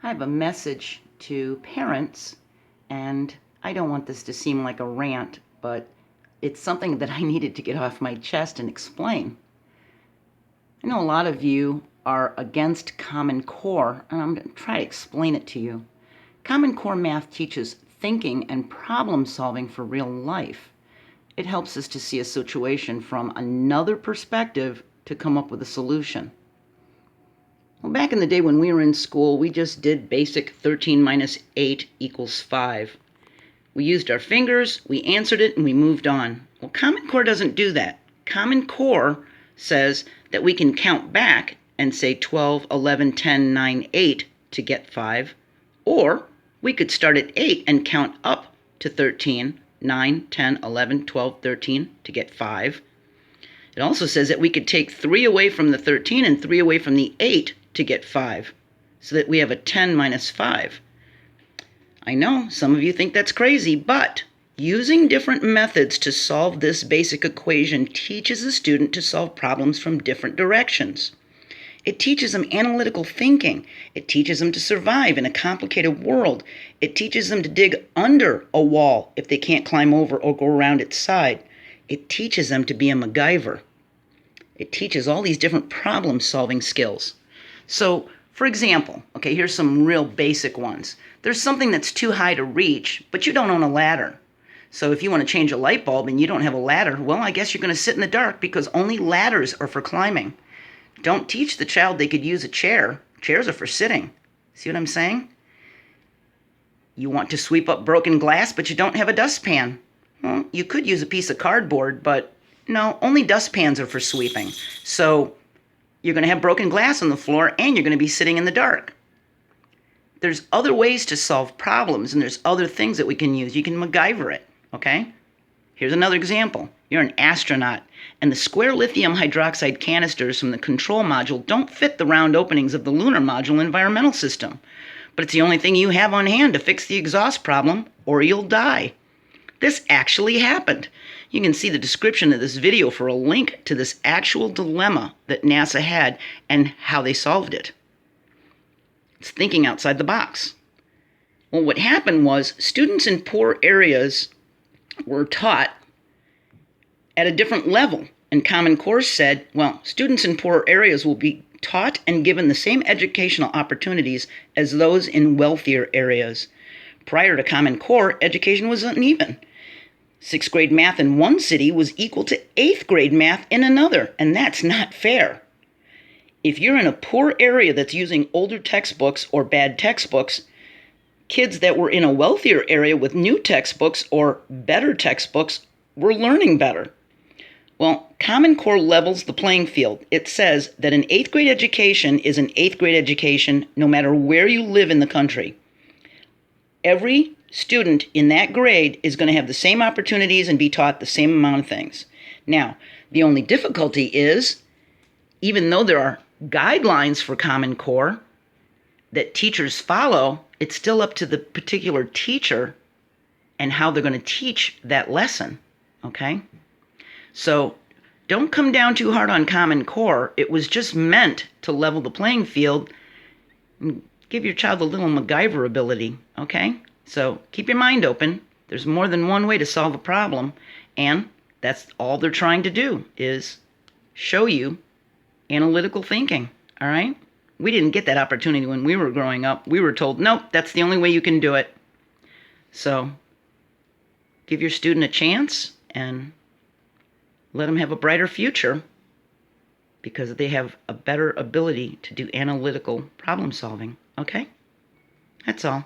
I have a message to parents, and I don't want this to seem like a rant, but it's something that I needed to get off my chest and explain. I know a lot of you are against Common Core, and I'm going to try to explain it to you. Common Core math teaches thinking and problem solving for real life. It helps us to see a situation from another perspective to come up with a solution. Well, back in the day when we were in school, we just did basic 13 minus 8 equals 5. We used our fingers, we answered it, and we moved on. Well, Common Core doesn't do that. Common Core says that we can count back and say 12, 11, 10, 9, 8 to get 5. Or we could start at 8 and count up to 13, 9, 10, 11, 12, 13 to get 5. It also says that we could take 3 away from the 13 and 3 away from the 8 to get 5, so that we have a 10 minus 5. I know some of you think that's crazy, but using different methods to solve this basic equation teaches a student to solve problems from different directions. It teaches them analytical thinking. It teaches them to survive in a complicated world. It teaches them to dig under a wall if they can't climb over or go around its side. It teaches them to be a MacGyver. It teaches all these different problem-solving skills. So, for example, okay, here's some real basic ones. There's something that's too high to reach, but you don't own a ladder. So if you want to change a light bulb and you don't have a ladder, well, I guess you're going to sit in the dark because only ladders are for climbing. Don't teach the child they could use a chair. Chairs are for sitting. See what I'm saying? You want to sweep up broken glass, but you don't have a dustpan. Well, you could use a piece of cardboard, but no, only dustpans are for sweeping. So you're going to have broken glass on the floor and you're going to be sitting in the dark. There's other ways to solve problems, and there's other things that we can use. You can MacGyver it, okay? Here's another example. You're an astronaut, and the square lithium hydroxide canisters from the control module don't fit the round openings of the lunar module environmental system. But it's the only thing you have on hand to fix the exhaust problem, or you'll die. This actually happened. You can see the description of this video for a link to this actual dilemma that NASA had and how they solved it. It's thinking outside the box. Well, what happened was students in poor areas were taught at a different level. And Common Core said, well, students in poor areas will be taught and given the same educational opportunities as those in wealthier areas. Prior to Common Core, education was uneven. 6th grade math in one city was equal to 8th grade math in another, and that's not fair. If you're in a poor area that's using older textbooks or bad textbooks, kids that were in a wealthier area with new textbooks or better textbooks were learning better. Well, Common Core levels the playing field. It says that an 8th grade education is an 8th grade education no matter where you live in the country. Every student in that grade is going to have the same opportunities and be taught the same amount of things. Now, the only difficulty is, even though there are guidelines for Common Core that teachers follow, it's still up to the particular teacher and how they're going to teach that lesson, okay? So don't come down too hard on Common Core. It was just meant to level the playing field and give your child a little MacGyver ability, okay? So keep your mind open. There's more than one way to solve a problem, and that's all they're trying to do is show you analytical thinking, all right? We didn't get that opportunity when we were growing up. We were told, nope, that's the only way you can do it. So give your student a chance and let them have a brighter future because they have a better ability to do analytical problem solving, okay? That's all.